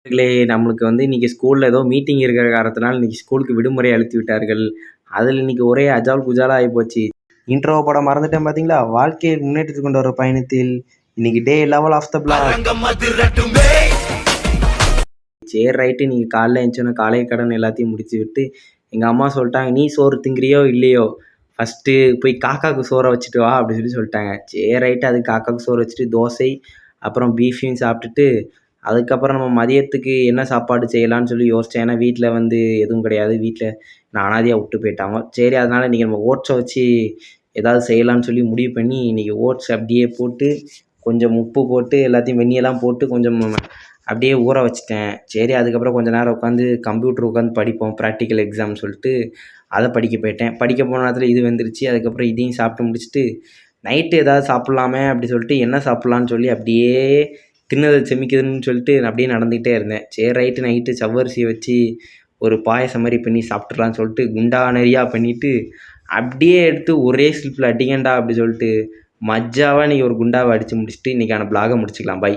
நண்பர்களே, நம்மளுக்கு இன்றைக்கி ஸ்கூலில் ஏதோ மீட்டிங் இருக்கிற காரணத்தினால் இன்றைக்கி ஸ்கூலுக்கு விடுமுறை அளித்து விட்டார்கள். அதில் இன்றைக்கி ஒரே அஜால் குஜாலா ஆகிப்போச்சு. இன்ட்ரோ போட மறந்துட்டேன் பார்த்தீங்களா? வாழ்க்கையை முன்னேற்றத்துக்கு கொண்டு வர பயணத்தில் இன்றைக்கி டே லெவல் ஆஃப் த பிளாக். சரி ரைட்டு, நீங்கள் காலைல எழுந்தோன்னே காலை கடன் எல்லாத்தையும் முடித்து விட்டு எங்கள் அம்மா சொல்லிட்டாங்க, நீ சோறு திங்கிறியோ இல்லையோ ஃபஸ்ட்டு போய் காக்காவுக்கு சோறை வச்சுட்டு வா அப்படின்னு சொல்லிட்டாங்க. சரி ரைட்டு, அதுக்கு காக்காவுக்கு சோறு வச்சுட்டு தோசை அப்புறம் பீஃபையும் சாப்பிட்டுட்டு அதுக்கப்புறம் நம்ம மதியத்துக்கு என்ன சாப்பாடு செய்யலான்னு சொல்லி யோசித்தேன். ஏன்னா வீட்டில் எதுவும் கிடையாது. வீட்டில் நான் அனாதையாக விட்டு போயிட்டாங்க. சரி, அதனால் இன்றைக்கி நம்ம ஓட்ஸை வச்சு ஏதாவது செய்யலான்னு சொல்லி முடிவு பண்ணி இன்றைக்கி ஓட்ஸ் அப்படியே போட்டு கொஞ்சம் உப்பு போட்டு எல்லாத்தையும் வெந்நியெல்லாம் போட்டு கொஞ்சம் அப்படியே ஊற வச்சுட்டேன். சரி, அதுக்கப்புறம் கொஞ்சம் நேரம் உட்காந்து கம்ப்யூட்டர் உட்காந்து படிப்போம், ப்ராக்டிக்கல் எக்ஸாம்னு சொல்லிட்டு அதை படிக்க போயிட்டேன். படிக்க போன நேரத்தில் இது வந்துருச்சு. அதுக்கப்புறம் இதையும் சாப்பிட்டு முடிச்சுட்டு நைட்டு ஏதாவது சாப்பிட்லாமே அப்படி சொல்லிட்டு என்ன சாப்பிட்லான்னு சொல்லி அப்படியே தின்னதை செமிக்குதுன்னு சொல்லிட்டு அப்படியே நடந்துக்கிட்டே இருந்தேன். சரி ரைட்டு, நைட்டு சவ்வரிசியை வச்சு ஒரு பாயசம் மாதிரி பண்ணி சாப்பிட்றலான்னு சொல்லிட்டு குண்டா நிறையா பண்ணிவிட்டு அப்படியே எடுத்து ஒரே ஸ்லிப்பில் அடிக்கண்டா அப்படி சொல்லிட்டு மஜ்ஜாவாக இன்றைக்கி ஒரு குண்டாவை அடித்து முடிச்சுட்டு இன்றைக்கான பிளாகை முடிச்சுக்கலாம். பை.